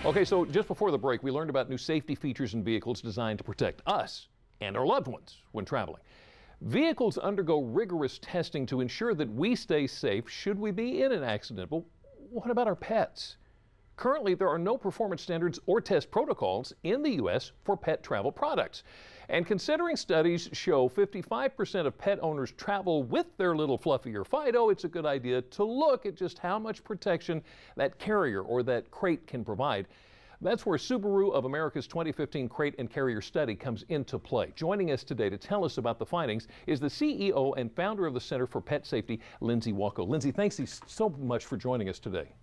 Okay, so just before the break, we learned about new safety features in vehicles designed to protect us and our loved ones when traveling. Vehicles undergo rigorous testing to ensure that we stay safe should we be in an accident. But what about our pets? Currently, there are no performance standards or test protocols in the U.S. for pet travel products. And considering studies show 55% of pet owners travel with their little fluffy or Fido, it's a good idea to look at just how much protection that carrier or that crate can provide. That's where Subaru of America's 2015 Crate and Carrier Study comes into play. Joining us today to tell us about the findings is the CEO and founder of the Center for Pet Safety, Lindsay Wacko. Lindsay, thanks so much for joining us today.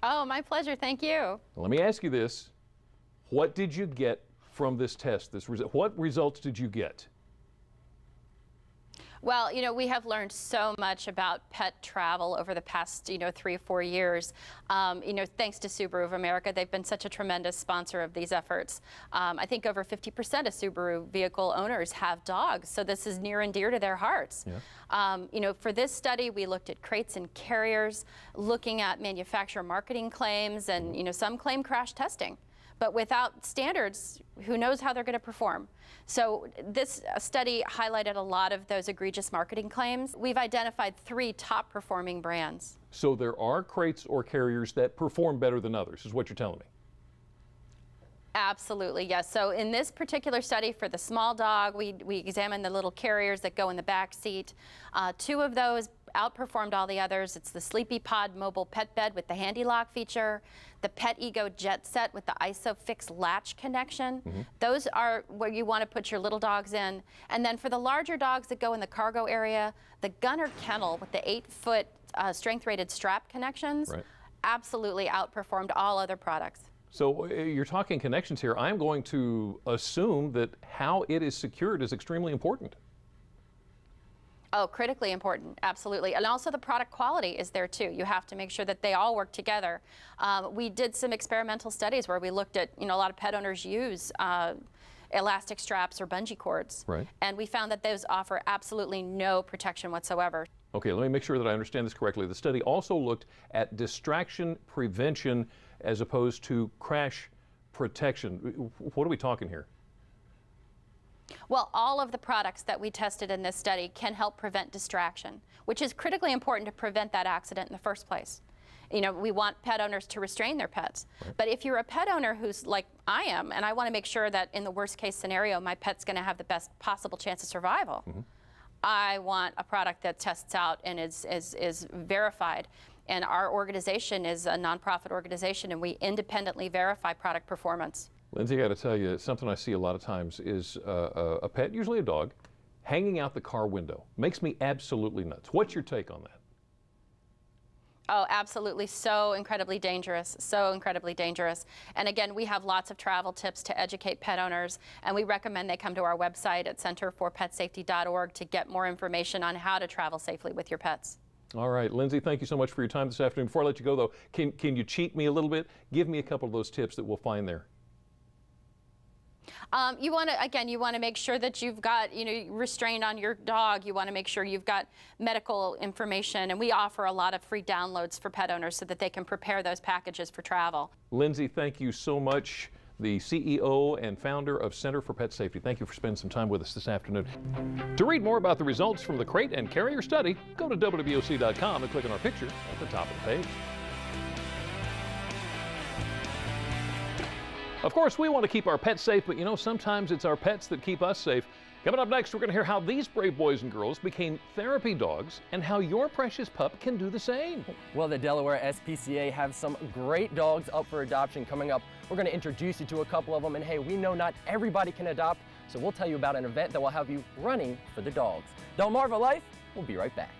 Oh, my pleasure. Thank you. Let me ask you this. What did you get from this test? What results did you get? Well, we have learned so much about pet travel over the past, 3 or 4 years. Thanks to Subaru of America, they've been such a tremendous sponsor of these efforts. I think over 50% of Subaru vehicle owners have dogs, so this is near and dear to their hearts. Yeah. For this study, we looked at crates and carriers, looking at manufacturer marketing claims, and some claim crash testing. But without standards, who knows how they're going to perform? So this study highlighted a lot of those egregious marketing claims. We've identified 3 top performing brands. So there are crates or carriers that perform better than others, is what you're telling me? Absolutely, yes. So in this particular study for the small dog, we examined the little carriers that go in the back seat. 2 of those outperformed all the others. It's the Sleepy Pod mobile pet bed with the handy lock feature, the Pet Ego Jet Set with the ISOFIX latch connection. Those are where you want to put your little dogs in. And then for the larger dogs that go in the cargo area, the Gunner Kennel with the 8-foot strength-rated strap connections absolutely outperformed all other products. So you're talking connections here. I'm going to assume that how it is secured is extremely important. Oh, critically important, absolutely. And also the product quality is there too. You have to make sure that they all work together. We did some experimental studies where we looked at, a lot of pet owners use elastic straps or bungee cords. And we found that those offer absolutely no protection whatsoever. Okay, let me make sure that I understand this correctly. The study also looked at distraction prevention as opposed to crash protection. What are we talking here? Well, all of the products that we tested in this study can help prevent distraction, which is critically important to prevent that accident in the first place. We want pet owners to restrain their pets. But if you're a pet owner who's like I am, and I want to make sure that in the worst case scenario, my pet's going to have the best possible chance of survival, I want a product that tests out and is verified. And our organization is a nonprofit organization, and we independently verify product performance. Lindsay, I got to tell you, something I see a lot of times is a pet, usually a dog, hanging out the car window. Makes me absolutely nuts. What's your take on that? Oh, absolutely. So incredibly dangerous. So incredibly dangerous. And again, we have lots of travel tips to educate pet owners, and we recommend they come to our website at centerforpetsafety.org to get more information on how to travel safely with your pets. All right, Lindsay, thank you so much for your time this afternoon. Before I let you go, though, can you cheat me a little bit? Give me a couple of those tips that we'll find there. You want to make sure that you've got, restraint on your dog. You want to make sure you've got medical information, and we offer a lot of free downloads for pet owners so that they can prepare those packages for travel. Lindsay, thank you so much. The CEO and founder of Center for Pet Safety. Thank you for spending some time with us this afternoon. To read more about the results from the Crate and Carrier study, go to WWOC.com and click on our picture at the top of the page. Of course, we want to keep our pets safe, but sometimes it's our pets that keep us safe. Coming up next, we're going to hear how these brave boys and girls became therapy dogs and how your precious pup can do the same. Well, the Delaware SPCA have some great dogs up for adoption coming up. We're going to introduce you to a couple of them, and hey, we know not everybody can adopt, so we'll tell you about an event that will have you running for the dogs. Delmarva Life, we'll be right back.